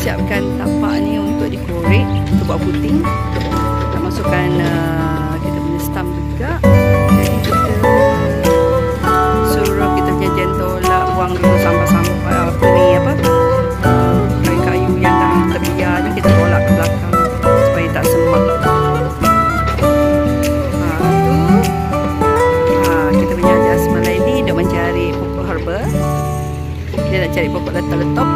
siapkan tapak ni untuk dikorek, untuk buat puting. Kita masukkan kita punya stam juga. Jadi kita suruh kita punya jentola buang dulu sampah-sampah kayu-kayu yang dah terbiar ni, kita tolak ke belakang supaya tak semak. Kita punya Jasmine Lady dia mencari pokok herba. Dia nak cari pokok letop-letop.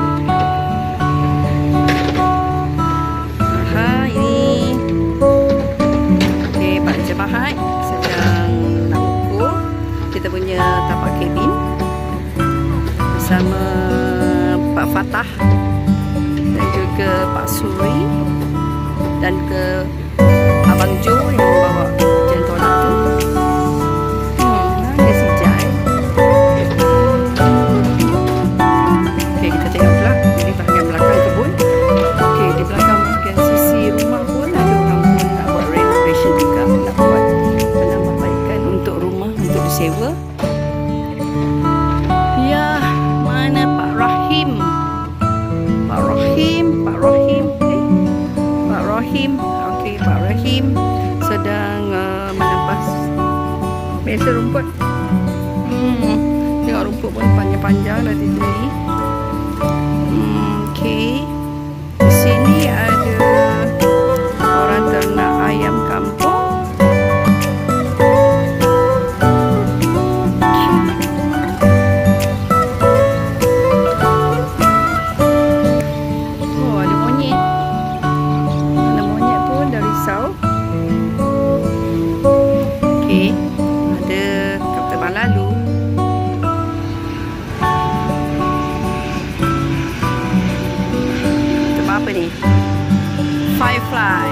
Mahat sedang nak ukur kita punya tapak kabin bersama Pak Fatah dan juga Pak Suri dan ke Abang Jo yang bawa jentola tu. Dia si Jai. Okey, kita tengok pula di bahagian belakang kebun. Okey, di belakang bahagian sisi rumah pun ada orang pun nak buat renovation juga, nak buat penambahbaikan untuk rumah untuk disewa. Ya, mana Pak Rahim? Pak Rahim. Okey, Pak Rahim sedang menampas biasa rumput. Tengok rumput pun panjang-panjang dah ditumbuhi. Okey. Di sini ada orang ternak ayam kampung. Apa ni? Firefly.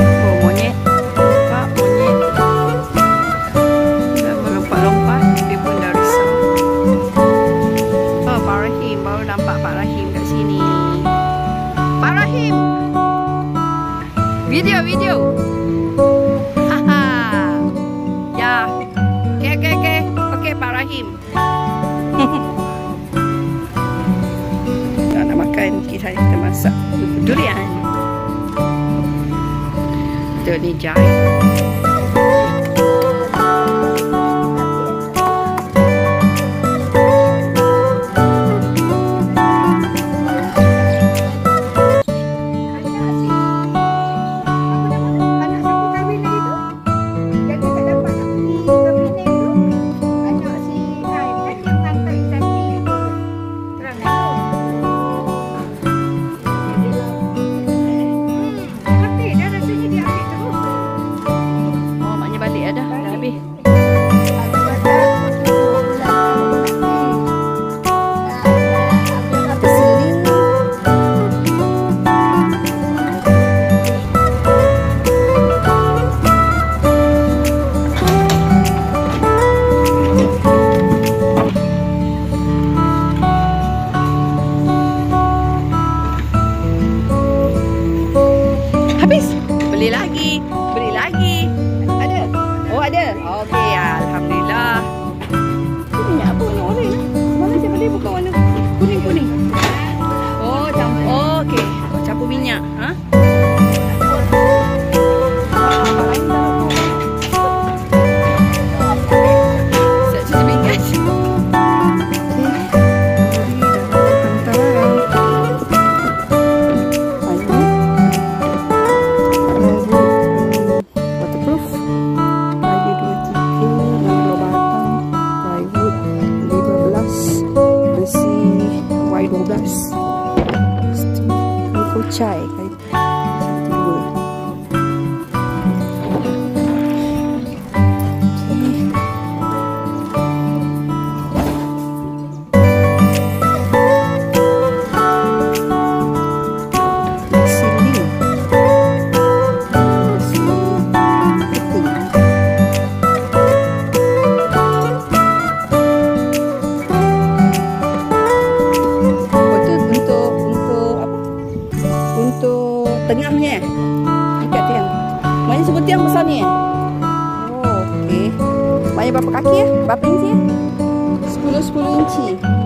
Oh, monyet. Pak monyet. Dah melompat-lompat, dia pun dah risau. Oh, Pak Rahim. Baru nampak Pak Rahim kat sini. Pak Rahim. Video. Haha. Ya. Okey, Pak Rahim. Nak makan, kita masak durian. Itu ni Jai. Habis? Beli lagi. Ada? Oh, ada. Okey, alhamdulillah. Ini minyak apa warna oren? Mana saya beli bukan warna kuning-kuning. Oh, campur. Okey, campur minyak, ha? berapa kaki ya? Berapa inci ya? 10 inci.